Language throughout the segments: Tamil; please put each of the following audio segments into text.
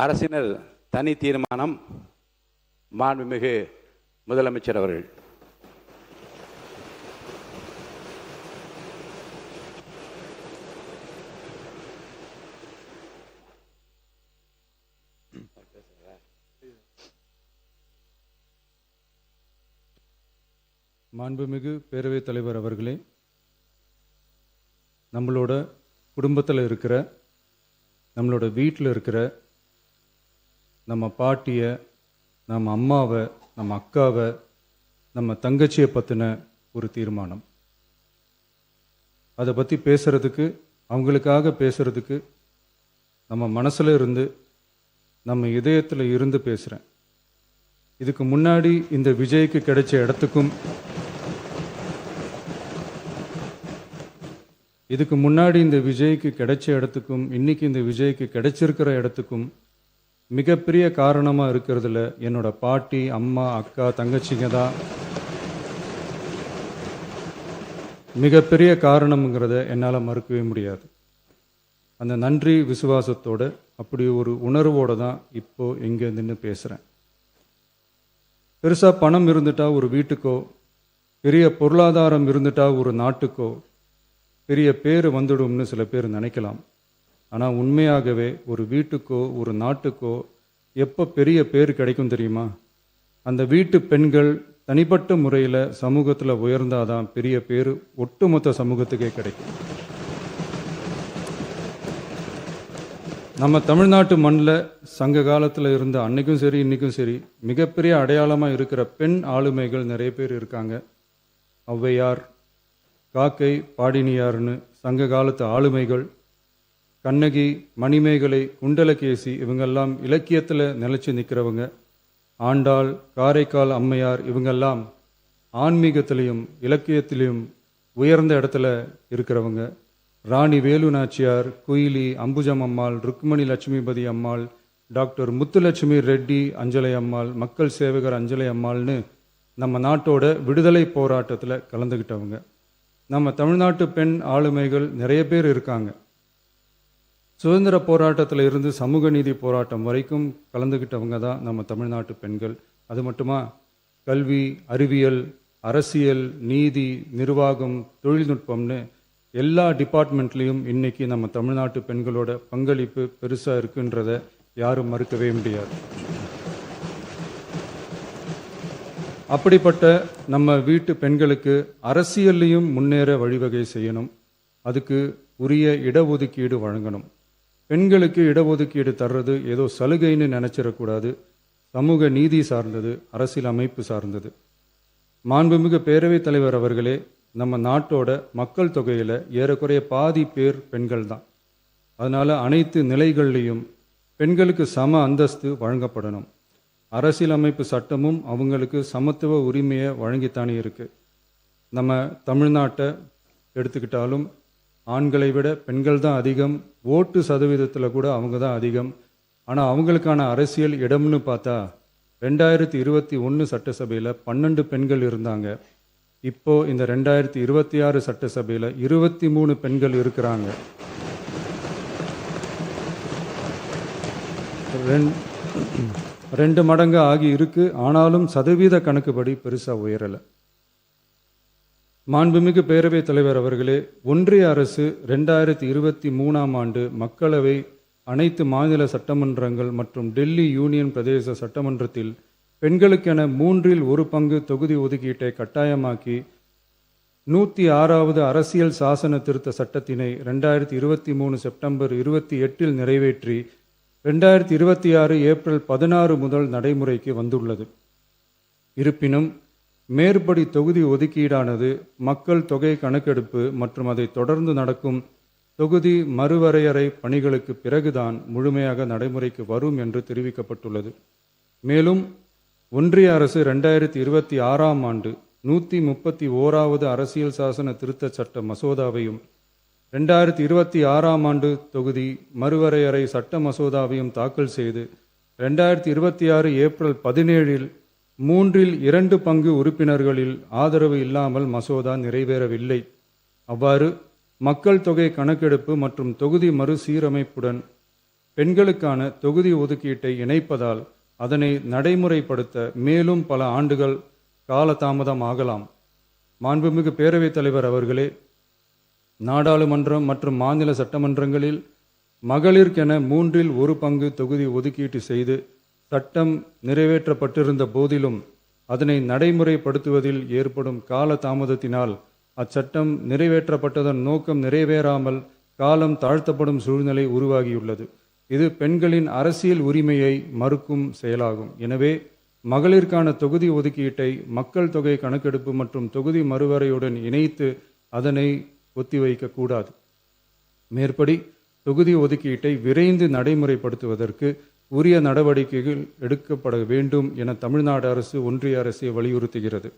அரசினர் தனி தீர்மானம். மாண்புமிகு முதலமைச்சர் அவர்கள். மாண்புமிகு பேரவைத் தலைவர் அவர்களே, நம்மளோட குடும்பத்தில் இருக்கிற, நம்மளோட வீட்டில் இருக்கிற நம்ம பாட்டியை, நம்ம அம்மாவை, நம்ம அக்காவை, நம்ம தங்கச்சியை பற்றின ஒரு தீர்மானம். அதை பற்றி பேசுகிறதுக்கு, அவங்களுக்காக பேசுகிறதுக்கு நம்ம மனசில் இருந்து, நம்ம இதயத்தில் இருந்து பேசுகிறேன். இதுக்கு முன்னாடி இந்த விஜய்க்கு கிடைச்ச இடத்துக்கும், இதுக்கு முன்னாடி இந்த விஜய்க்கு கிடைச்ச இடத்துக்கும் இன்னைக்கு இந்த விஜய்க்கு கிடைச்சிருக்கிற இடத்துக்கும் மிகப்பெரிய காரணமாக இருக்கிறதுல என்னோட பாட்டி, அம்மா, அக்கா, தங்கச்சிங்க தான் மிகப்பெரிய காரணம்ங்கிறத என்னால் மறுக்கவே முடியாது. அந்த நன்றி விசுவாசத்தோட, அப்படி ஒரு உணர்வோடு தான் இப்போ இங்கே நின்று பேசுகிறேன். பெருசாக பணம் இருந்துட்டா ஒரு வீட்டுக்கோ, பெரிய பொருளாதாரம் இருந்துட்டா ஒரு நாட்டுக்கோ பெரிய பேர் வந்துடும்னு சில பேர் நினைக்கலாம். ஆனால் உண்மையாகவே ஒரு வீட்டுக்கோ ஒரு நாட்டுக்கோ எப்போ பெரிய பேர் கிடைக்கும் தெரியுமா? அந்த வீட்டு பெண்கள் தனிப்பட்ட முறையில் சமூகத்தில் உயர்ந்தாதான் பெரிய பேர் ஒட்டுமொத்த சமூகத்துக்கே கிடைக்கும். நம்ம தமிழ்நாட்டு மண்ணில் சங்க காலத்தில் இருந்த அன்னைக்கும் சரி இன்றைக்கும் சரி மிகப்பெரிய அடையாளமாக இருக்கிற பெண் ஆளுமைகள் நிறைய பேர் இருக்காங்க. ஔவையார், காக்கை, பாடினியார்னு சங்க காலத்து ஆளுமைகள், கண்ணகி, மணிமேகலை, குண்டலகேசி, இவங்கெல்லாம் இலக்கியத்தில் நிலைச்சி நிற்கிறவங்க. ஆண்டாள், காரைக்கால் அம்மையார், இவங்கெல்லாம் ஆன்மீகத்திலையும் இலக்கியத்திலையும் உயர்ந்த இடத்துல இருக்கிறவங்க. ராணி வேலு நாச்சியார், குயிலி, அம்புஜம் அம்மாள், ருக்மணி லட்சுமிபதி அம்மாள், டாக்டர் முத்துலட்சுமி ரெட்டி அஞ்சலை அம்மாள், மக்கள் சேவகர் அஞ்சலை அம்மாள்னு நம்ம நாட்டோட விடுதலை போராட்டத்தில் கலந்துக்கிட்டவங்க. நம்ம தமிழ்நாட்டு பெண் ஆளுமைகள் நிறைய பேர் இருக்காங்க. சுதந்திர போராட்டத்தில் இருந்து சமூக நீதி போராட்டம் வரைக்கும் கலந்துக்கிட்டவங்க தான் நம்ம தமிழ்நாட்டு பெண்கள். அது மட்டுமா, கல்வி, அறிவியல், அரசியல், நீதி, நிர்வாகம், தொழில்நுட்பம்னு எல்லா டிபார்ட்மெண்ட்லேயும் இன்னைக்கு நம்ம தமிழ்நாட்டு பெண்களோட பங்களிப்பு பெருசாக இருக்குன்றத யாரும் மறுக்கவே முடியாது. அப்படிப்பட்ட நம்ம வீட்டு பெண்களுக்கு அரசியல்லையும் முன்னேற வழிவகை செய்யணும். அதுக்கு உரிய இடஒதுக்கீடு வழங்கணும். பெண்களுக்கு இடஒதுக்கீடு தர்றது ஏதோ சலுகைன்னு நினைச்சிடக்கூடாது. சமூக நீதி சார்ந்தது, அரசியல் அமைப்பு சார்ந்தது. மாண்புமிகு பேரவைத் தலைவர் அவர்களே, நம்ம நாட்டோட மக்கள் தொகையில் ஏறக்குறைய பாதி பேர் பெண்கள் தான். அதனால் அனைத்து நிலைகள்லையும் பெண்களுக்கு சம அந்தஸ்து வழங்கப்படணும். அரசியலமைப்பு சட்டமும் அவங்களுக்கு சமத்துவ உரிமையை வழங்கித்தானே இருக்குது. நம்ம தமிழ்நாட்டை எடுத்துக்கிட்டாலும் ஆண்களை விட பெண்கள் தான் அதிகம். ஓட்டு சதவீதத்தில் கூட அவங்க தான் அதிகம். ஆனால் அவங்களுக்கான அரசியல் இடம்னு பார்த்தா 2021 சட்டசபையில் 12 பெண்கள் இருந்தாங்க. இப்போது இந்த 2026 சட்டசபையில் 23 பெண்கள் இருக்கிறாங்க. ரெண்டு மடங்கு ஆகி இருக்கு. ஆனாலும் சதவீத கணக்குப்படி பெருசாக உயரலை. மாண்புமிகு பேரவைத் தலைவர் அவர்களே, ஒன்றிய அரசு 2023ஆம் ஆண்டு மக்களவை, அனைத்து மாநில சட்டமன்றங்கள் மற்றும் டெல்லி யூனியன் பிரதேச சட்டமன்றத்தில் பெண்களுக்கென 1/3 தொகுதி ஒதுக்கீட்டை கட்டாயமாக்கி 106வது அரசியல் சாசன திருத்த சட்டத்தினை 2023 செப்டம்பர் 28 நிறைவேற்றி 2026 ஏப்ரல் 16 முதல் நடைமுறைக்கு வந்துள்ளது. இருப்பினும் மேற்படி தொகுதி ஒதுக்கீடானது மக்கள் தொகை கணக்கெடுப்பு மற்றும் அதை தொடர்ந்து நடக்கும் தொகுதி மறுவரையறை பணிகளுக்கு பிறகுதான் முழுமையாக நடைமுறைக்கு வரும் என்று தெரிவிக்கப்பட்டுள்ளது. மேலும் ஒன்றிய அரசு 2026ஆம் ஆண்டு 131வது அரசியல் சாசன திருத்த சட்ட மசோதாவையும் 2026ஆம் ஆண்டு தொகுதி மறுவரையறை சட்ட மசோதாவையும் தாக்கல் செய்து 2026 ஏப்ரல் 17 2/3 உறுப்பினர்களில் ஆதரவு இல்லாமல் மசோதா நிறைவேறவில்லை. அவ்வாறு மக்கள் தொகை கணக்கெடுப்பு மற்றும் தொகுதி மறுசீரமைப்புடன் பெண்களுக்கான தொகுதி ஒதுக்கீட்டை இணைப்பதால் அதனை நடைமுறைப்படுத்த மேலும் பல ஆண்டுகள் காலதாமதம் ஆகலாம். மாண்புமிகு பேரவைத் தலைவர் அவர்களே, நாடாளுமன்றம் மற்றும் மாநில சட்டமன்றங்களில் மகளிருக்கென 1/3 தொகுதி ஒதுக்கீட்டு செய்து சட்டம் நிறைவேற்றப்பட்டிருந்த போதிலும் அதனை நடைமுறைப்படுத்துவதில் ஏற்படும் கால தாமதத்தினால் அச்சட்டம் நிறைவேற்றப்பட்டதன் நோக்கம் நிறைவேறாமல் காலம் தாழ்த்தப்படும் சூழ்நிலை உருவாகியுள்ளது. இது பெண்களின் அரசியல் உரிமையை மறுக்கும் செயலாகும். எனவே மகளிருக்கான தொகுதி ஒதுக்கீட்டை மக்கள் தொகை கணக்கெடுப்பு மற்றும் தொகுதி மறுவரையுடன் இணைத்து அதனை ஒத்திவைக்கக்கூடாது. மேற்படி தொகுதி ஒதுக்கீட்டை விரைந்து நடைமுறைப்படுத்துவதற்கு உரிய நடவடிக்கைகள் எடுக்கப்பட வேண்டும் என தமிழ்நாடு அரசு ஒன்றிய அரசை வலியுறுத்துகிறது.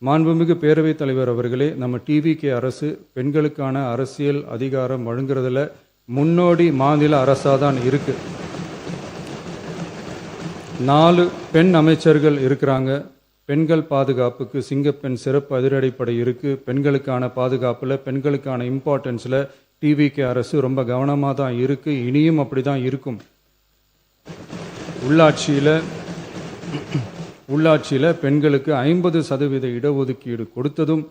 மாண்புமிகு பேரவைத் தலைவர் அவர்களே, நம்ம டிவிகே அரசு பெண்களுக்கான அரசியல் அதிகாரம் வழங்குறதுல முன்னோடி மாநில அரசாதான் இருக்கு. 4 பெண் அமைச்சர்கள் இருக்கிறாங்க. பெண்கள் பாதுகாப்புக்கு சிங்கப்பெண் சிறப்பு அதிரடிப்படை இருக்கு. பெண்களுக்கான பாதுகாப்புல, பெண்களுக்கான இம்பார்ட்டன்ஸ்ல டிவிகே அரசு ரொம்ப கவனமாக தான் இருக்கு. இனியும் அப்படிதான் இருக்கும். உள்ளாட்சியில் பெண்களுக்கு 50% இடஒதுக்கீடு கொடுத்ததும்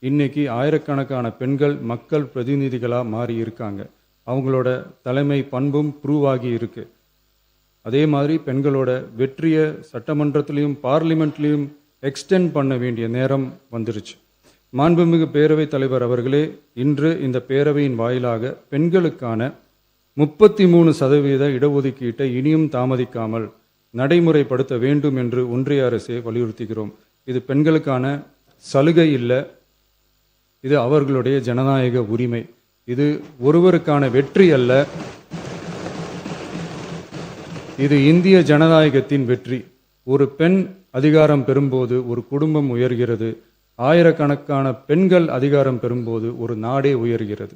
இன்னைக்கு ஆயிரக்கணக்கான பெண்கள் மக்கள் பிரதிநிதிகளாக மாறி இருக்காங்க. அவங்களோட தலைமை பண்பும் ப்ரூவ் ஆகி இருக்கு. அதே மாதிரி பெண்களோட வெற்றியை சட்டமன்றத்திலையும் பார்லிமெண்ட்லையும் எக்ஸ்டெண்ட் பண்ண வேண்டிய நேரம் வந்துருச்சு. மாண்புமிகு பேரவைத் தலைவர் அவர்களே, இன்று இந்த பேரவையின் வாயிலாக பெண்களுக்கான 33% இடஒதுக்கீட்டை இனியும் தாமதிக்காமல் நடைமுறைப்படுத்த வேண்டும் என்று ஒன்றிய அரசை வலியுறுத்துகிறோம். இது பெண்களுக்கான சலுகை இல்லை, இது அவர்களுடைய ஜனநாயக உரிமை. இது ஒருவருக்கான வெற்றி அல்ல, இது இந்திய ஜனநாயகத்தின் வெற்றி. ஒரு பெண் அதிகாரம் பெறும்போது ஒரு குடும்பம் உயர்கிறது. ஆயிரக்கணக்கான பெண்கள் அதிகாரம் பெறும்போது ஒரு நாடே உயர்கிறது.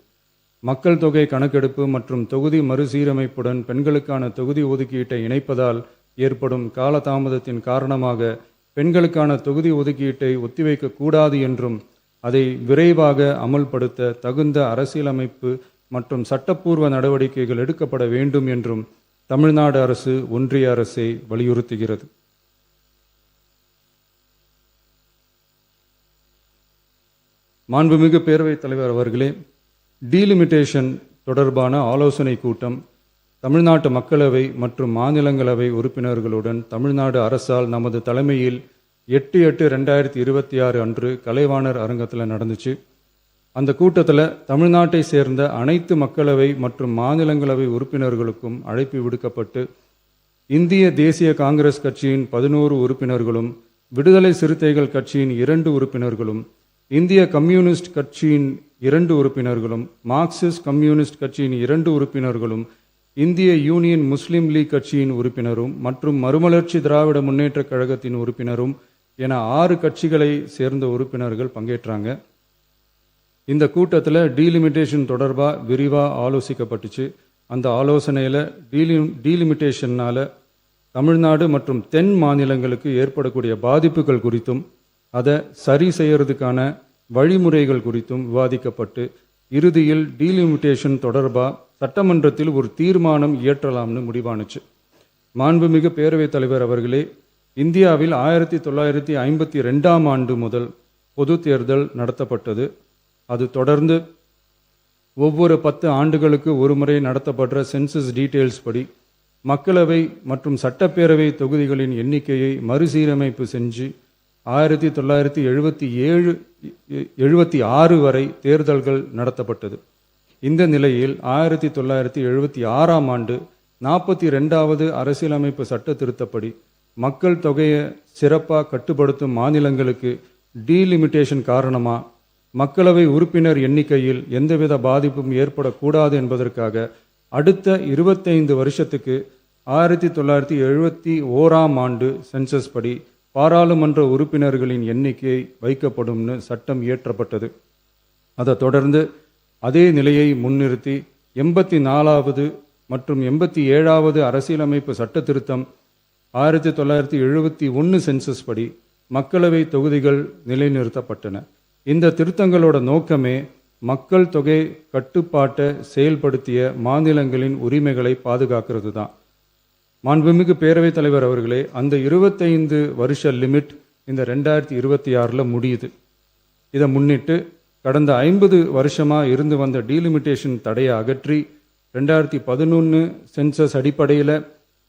மக்கள் தொகை கணக்கெடுப்பு மற்றும் தொகுதி மறுசீரமைப்புடன் பெண்களுக்கான தொகுதி ஒதுக்கீட்டை இணைப்பதால் ஏற்படும் காலதாமதத்தின் காரணமாக பெண்களுக்கான தொகுதி ஒதுக்கீட்டை ஒத்திவைக்க கூடாது என்றும் அதை விரைவாக அமல்படுத்த தகுந்த அரசியலமைப்பு மற்றும் சட்டப்பூர்வ நடவடிக்கைகள் எடுக்கப்பட வேண்டும் என்றும் தமிழ்நாடு அரசு ஒன்றிய அரசை வலியுறுத்துகிறது. மாண்புமிகு பேரவைத் தலைவர் அவர்களே, டீலிமிட்டேஷன் தொடர்பான ஆலோசனை கூட்டம் தமிழ்நாட்டு மக்களவை மற்றும் மாநிலங்களவை உறுப்பினர்களுடன் தமிழ்நாடு அரசால் நமது தலைமையில் 8/8/2026 அன்று கலைவாணர் அரங்கத்தில் நடந்துச்சு. அந்த கூட்டத்தில் தமிழ்நாட்டை சேர்ந்த அனைத்து மக்களவை மற்றும் மாநிலங்களவை உறுப்பினர்களுக்கும் அழைப்பு விடுக்கப்பட்டு இந்திய தேசிய காங்கிரஸ் கட்சியின் 11 உறுப்பினர்களும், விடுதலை சிறுத்தைகள் கட்சியின் 2 உறுப்பினர்களும், இந்திய கம்யூனிஸ்ட் கட்சியின் 2 உறுப்பினர்களும், மார்க்சிஸ்ட் கம்யூனிஸ்ட் கட்சியின் 2 உறுப்பினர்களும், இந்திய யூனியன் முஸ்லீம் லீக் கட்சியின் உறுப்பினரும் மற்றும் மறுமலர்ச்சி திராவிட முன்னேற்ற கழகத்தின் உறுப்பினரும் என 6 கட்சிகளை சேர்ந்த உறுப்பினர்கள் பங்கேற்றாங்க. இந்த கூட்டத்தில் டீலிமிட்டேஷன் தொடர்பாக விரிவாக ஆலோசிக்கப்பட்டுச்சு. அந்த ஆலோசனையில் டீலிமிட்டேஷனால் தமிழ்நாடு மற்றும் தென் மாநிலங்களுக்கு ஏற்படக்கூடிய பாதிப்புகள் குறித்தும் அதை சரி செய்யறதுக்கான வழிமுறைகள் குறித்தும் விவாதிக்கப்பட்டு இறுதியில் டீலிமிட்டேஷன் தொடர்பாக சட்டமன்றத்தில் ஒரு தீர்மானம் இயற்றலாம்னு முடிவானுச்சு. மாண்புமிகு பேரவைத் தலைவர் அவர்களே, இந்தியாவில் 1952ஆம் ஆண்டு முதல் பொது தேர்தல் நடத்தப்பட்டது. அது தொடர்ந்து ஒவ்வொரு 10 ஆண்டுகளுக்கு ஒரு முறை நடத்தப்படுற சென்சஸ் டீட்டெயில்ஸ் படி மக்களவை மற்றும் சட்டப்பேரவை தொகுதிகளின் எண்ணிக்கையை மறுசீரமைப்பு செஞ்சு 1976 வரை தேர்தல்கள் நடத்தப்பட்டது. இந்த நிலையில் 1976ஆம் ஆண்டு 42வது அரசியலமைப்பு சட்ட திருத்தப்படி மக்கள் தொகையை சிறப்பாக கட்டுப்படுத்தும் மாநிலங்களுக்கு டீலிமிட்டேஷன் காரணமாக மக்களவை உறுப்பினர் எண்ணிக்கையில் எந்தவித பாதிப்பும் ஏற்படக்கூடாது என்பதற்காக அடுத்த 25 வருஷத்துக்கு 1971ஆம் ஆண்டு சென்சஸ் படி பாராளுமன்ற உறுப்பினர்களின் எண்ணிக்கை வைக்கப்படும்னு சட்டம் இயற்றப்பட்டது. அதை தொடர்ந்து அதே நிலையை முன்னிறுத்தி 84வது மற்றும் 87வது அரசியலமைப்பு சட்ட திருத்தம் 1971 சென்சஸ் படி மக்களவை தொகுதிகள் நிலைநிறுத்தப்பட்டன. இந்த திருத்தங்களோட நோக்கமே மக்கள் தொகை கட்டுப்பாட்டை செயல்படுத்திய மாநிலங்களின் உரிமைகளை பாதுகாக்கிறது தான். மாண்புமிகு பேரவைத் தலைவர் அவர்களே, அந்த 25 வருஷ லிமிட் இந்த 2026 முடியுது. இதை முன்னிட்டு கடந்த 50 வருஷமாக இருந்து வந்த டீலிமிட்டேஷன் தடையை அகற்றி 2011 சென்சஸ் அடிப்படையில்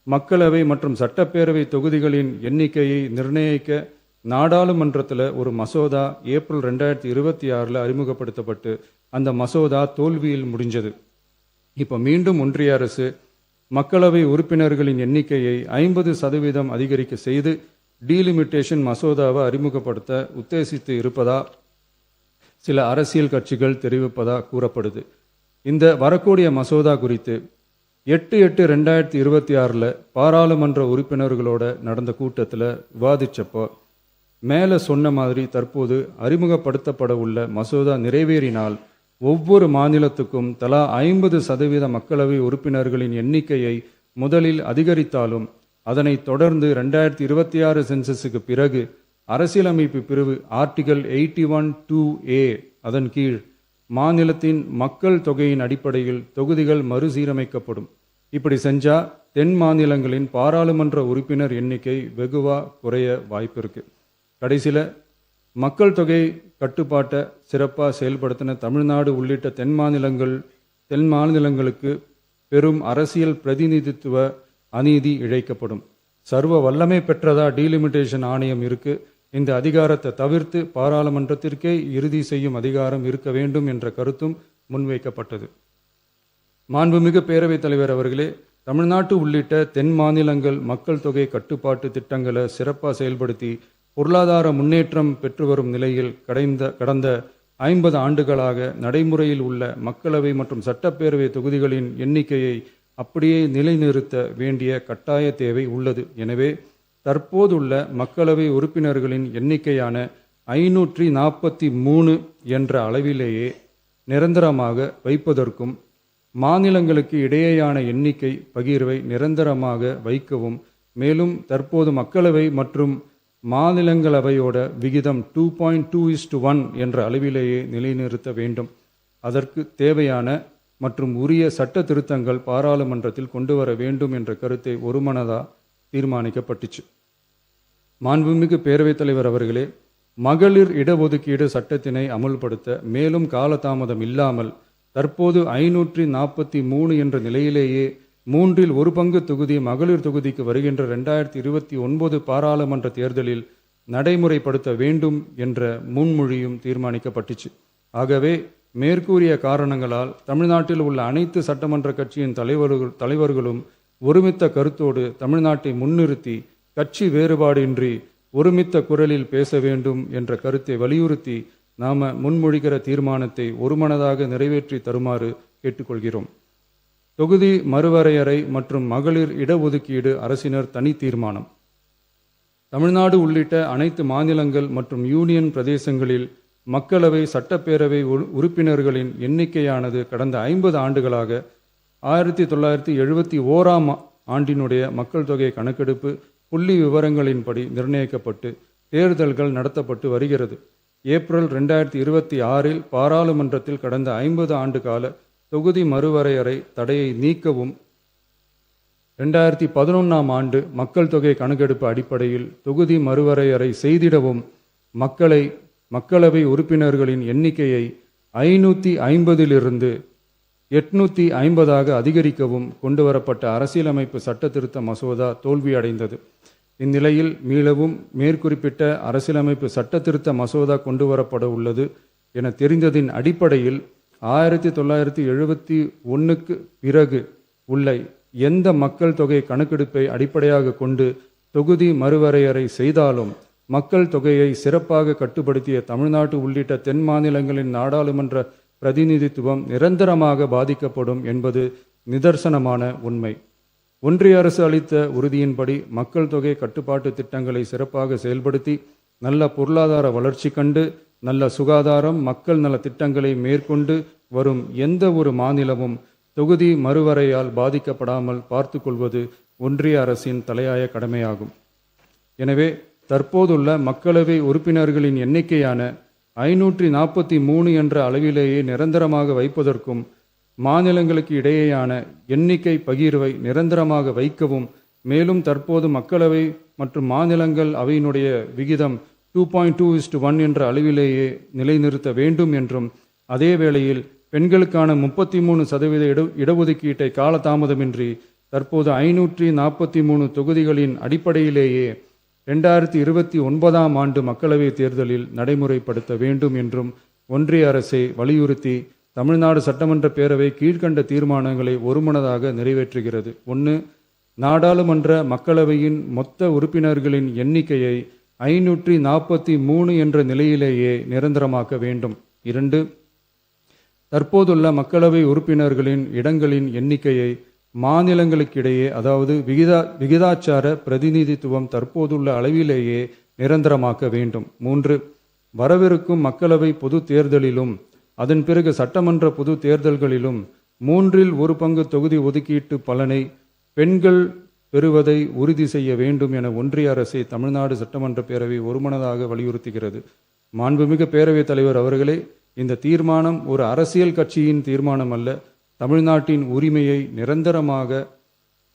மக்களவை மற்றும் சட்டப்பேரவை தொகுதிகளின் எண்ணிக்கையை நிர்ணயிக்க நாடாளுமன்றத்தில் ஒரு மசோதா ஏப்ரல் 2026 அறிமுகப்படுத்தப்பட்டு அந்த மசோதா தோல்வியில் முடிஞ்சது. இப்போ மீண்டும் ஒன்றிய அரசு மக்களவை உறுப்பினர்களின் எண்ணிக்கையை 50% அதிகரிக்க செய்து டீலிமிட்டேஷன் மசோதாவை அறிமுகப்படுத்த உத்தேசித்து இருப்பதா சில அரசியல் கட்சிகள் தெரிவிப்பதா கூறப்படுது. இந்த வரக்கூடிய மசோதா குறித்து 8/8/2026 பாராளுமன்ற உறுப்பினர்களோட நடந்த கூட்டத்தில் விவாதிச்சப்போ மேலே சொன்ன மாதிரி தற்போது அறிமுகப்படுத்தப்பட உள்ள மசோதா நிறைவேறினால் ஒவ்வொரு மாநிலத்துக்கும் தலா 50% மக்களவை உறுப்பினர்களின் எண்ணிக்கையை முதலில் அதிகரித்தாலும் அதனைத் தொடர்ந்து 2026 சென்சஸுக்கு பிறகு அரசியலமைப்பு பிரிவு ஆர்டிகல் 81(2)A அதன் கீழ் மாநிலத்தின் மக்கள் தொகையின் அடிப்படையில் தொகுதிகள் மறுசீரமைக்கப்படும். இப்படி செஞ்சா தென் மாநிலங்களின் பாராளுமன்ற உறுப்பினர் எண்ணிக்கை வெகுவா குறைய வாய்ப்பு இருக்கு. கடைசியில் மக்கள் தொகை கட்டுப்பாட்டை சிறப்பாக செயல்படுத்தின தமிழ்நாடு உள்ளிட்ட தென் மாநிலங்களுக்கு பெரும் அரசியல் பிரதிநிதித்துவ அநீதி இழைக்கப்படும். சர்வ வல்லமை பெற்றதா டீலிமிட்டேஷன் ஆணையம் இருக்கு. இந்த அதிகாரத்தை தவிர்த்து பாராளுமன்றத்திற்கே இறுதி செய்யும் அதிகாரம் இருக்க வேண்டும் என்ற கருத்தும் முன்வைக்கப்பட்டது. மாண்புமிகு பேரவைத் தலைவர் அவர்களே, தமிழ்நாட்டு உள்ளிட்ட தென் மாநிலங்கள் மக்கள் தொகை கட்டுப்பாட்டு திட்டங்களை சிறப்பாக செயல்படுத்தி பொருளாதார முன்னேற்றம் பெற்று வரும் நிலையில் கடந்த 50 ஆண்டுகளாக நடைமுறையில் உள்ள மக்களவை மற்றும் சட்டப்பேரவை தொகுதிகளின் எண்ணிக்கையை அப்படியே நிலைநிறுத்த வேண்டிய கட்டாய தேவை உள்ளது. எனவே தற்போதுள்ள மக்களவை உறுப்பினர்களின் எண்ணிக்கையான 543 என்ற அளவிலேயே நிரந்தரமாக வைப்பதற்கும் மாநிலங்களுக்கு இடையேயான எண்ணிக்கை பகிர்வை நிரந்தரமாக வைக்கவும், மேலும் தற்போது மக்களவை மற்றும் மாநிலங்களவையோட விகிதம் 2.2:1 என்ற அளவிலேயே நிலைநிறுத்த வேண்டும். அதற்கு தேவையான மற்றும் உரிய சட்ட திருத்தங்கள் பாராளுமன்றத்தில் கொண்டு வர வேண்டும் என்ற கருத்தை ஒருமனதாக தீர்மானிக்கப்பட்டுச்சு. மாண்புமிகு பேரவைத் தலைவர் அவர்களே, மகளிர் இடஒதுக்கீடு சட்டத்தினை அமுல்படுத்த மேலும் காலதாமதம் இல்லாமல் தற்போது 543 என்ற நிலையிலேயே 1/3 தொகுதி மகளிர் தொகுதிக்கு வருகின்ற 2029 பாராளுமன்ற தேர்தலில் நடைமுறைப்படுத்த வேண்டும் என்ற முன்மொழியும் தீர்மானிக்கப்பட்டுச்சு. ஆகவே மேற்கூறிய காரணங்களால் தமிழ்நாட்டில் உள்ள அனைத்து சட்டமன்ற கட்சியின் தலைவர்களும் ஒருமித்த கருத்தோடு தமிழ்நாட்டை முன்னிறுத்தி கட்சி வேறுபாடின்றி ஒருமித்த குரலில் பேச வேண்டும் என்ற கருத்தை வலியுறுத்தி நாம முன்மொழிகிற தீர்மானத்தை ஒருமனதாக நிறைவேற்றி தருமாறு கேட்டுக்கொள்கிறோம். தொகுதி மறுவரையறை மற்றும் மகளிர் இடஒதுக்கீடு அரசினர் தனி தீர்மானம். தமிழ்நாடு உள்ளிட்ட அனைத்து மாநிலங்கள் மற்றும் யூனியன் பிரதேசங்களில் மக்களவை சட்டப்பேரவை உறுப்பினர்களின் எண்ணிக்கையானது கடந்த 50 ஆண்டுகளாக 1971 ஆண்டினுடைய மக்கள் தொகை கணக்கெடுப்பு புள்ளி விவரங்களின்படி நிர்ணயிக்கப்பட்டு தேர்தல்கள் நடத்தப்பட்டு வருகிறது. ஏப்ரல் 2026 பாராளுமன்றத்தில் கடந்த 50 ஆண்டு கால தொகுதி மறுவரையறை தடையை நீக்கவும் 2011 ஆண்டு மக்கள் தொகை கணக்கெடுப்பு அடிப்படையில் தொகுதி மறுவரையறை செய்திடவும் மக்களவை உறுப்பினர்களின் எண்ணிக்கையை 550 850 அதிகரிக்கவும் கொண்டுவரப்பட்ட அரசியலமைப்பு சட்ட திருத்த மசோதா தோல்வியடைந்தது. இந்நிலையில் மீளவும் மேற்குறிப்பிட்ட அரசியலமைப்பு சட்ட திருத்த மசோதா கொண்டுவரப்பட உள்ளது என தெரிந்ததின் அடிப்படையில் 1971 பிறகு உள்ள எந்த மக்கள் தொகை கணக்கெடுப்பை அடிப்படையாக கொண்டு தொகுதி மறுவரையறை செய்தாலும் மக்கள் தொகையை சிறப்பாக கட்டுப்படுத்திய தமிழ்நாடு உள்ளிட்ட தென் மாநிலங்களின் நாடாளுமன்ற பிரதிநிதித்துவம் நிரந்தரமாக பாதிக்கப்படும் என்பது நிதர்சனமான உண்மை. ஒன்றிய அரசு அளித்த உறுதியின்படி மக்கள் தொகை கட்டுப்பாட்டு திட்டங்களை சிறப்பாக செயல்படுத்தி நல்ல பொருளாதார வளர்ச்சி கண்டு நல்ல சுகாதாரம் மக்கள் நல திட்டங்களை மேற்கொண்டு வரும் எந்த ஒரு மாநிலமும் தொகுதி மறுவரையால் பாதிக்கப்படாமல் பார்த்து கொள்வது ஒன்றிய அரசின் தலையாய கடமையாகும். எனவே தற்போதுள்ள மக்களவை உறுப்பினர்களின் எண்ணிக்கையான 543 என்ற அளவிலேயே நிரந்தரமாக வைப்பதற்கும் மாநிலங்களுக்கு இடையேயான எண்ணிக்கை பகிர்வை நிரந்தரமாக வைக்கவும், மேலும் தற்போது மக்களவை மற்றும் மாநிலங்கள் அவையினுடைய விகிதம் 2.2:1 என்ற அளவிலேயே நிலைநிறுத்த வேண்டும் என்றும், அதே வேளையில் பெண்களுக்கான 33% இடஒதுக்கீட்டை காலதாமதமின்றி தற்போது 543 தொகுதிகளின் அடிப்படையிலேயே 2029ஆம் ஆண்டு மக்களவைத் தேர்தலில் நடைமுறைப்படுத்த வேண்டும் என்றும் ஒன்றிய அரசை வலியுறுத்தி தமிழ்நாடு சட்டமன்ற பேரவை கீழ்க்கண்ட தீர்மானங்களை ஒருமனதாக நிறைவேற்றுகிறது. 1. நாடாளுமன்ற மக்களவையின் மொத்த உறுப்பினர்களின் எண்ணிக்கையை 543 என்ற நிலையிலேயே நிரந்தரமாக்க வேண்டும். 2. தற்போதுள்ள மக்களவை உறுப்பினர்களின் இடங்களின் எண்ணிக்கையை மாநிலங்களுக்கிடையே, அதாவது விகிதாச்சார பிரதிநிதித்துவம் தற்போதுள்ள அளவிலேயே நிரந்தரமாக்க வேண்டும். 3. வரவிருக்கும் மக்களவை பொது தேர்தலிலும் அதன் பிறகு சட்டமன்ற பொது தேர்தல்களிலும் 1/3 தொகுதி ஒதுக்கீட்டு பலனை பெண்கள் பெறுவதை உறுதி செய்ய வேண்டும் என ஒன்றிய அரசை தமிழ்நாடு சட்டமன்ற பேரவை ஒருமனதாக வலியுறுத்துகிறது. மாண்புமிகு பேரவைத் தலைவர் அவர்களே, இந்த தீர்மானம் ஒரு அரசியல் கட்சியின் தீர்மானம் அல்ல, தமிழ்நாட்டின் உரிமையை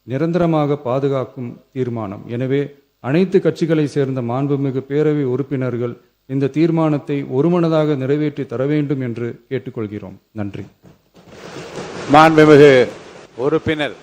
நிரந்தரமாக பாதுகாக்கும் தீர்மானம். எனவே அனைத்து கட்சிகளை சேர்ந்த மாண்புமிகு பேரவை உறுப்பினர்கள் இந்த தீர்மானத்தை ஒருமனதாக நிறைவேற்றி தர வேண்டும் என்று கேட்டுக்கொள்கிறோம். நன்றி. மாண்புமிகு உறுப்பினர்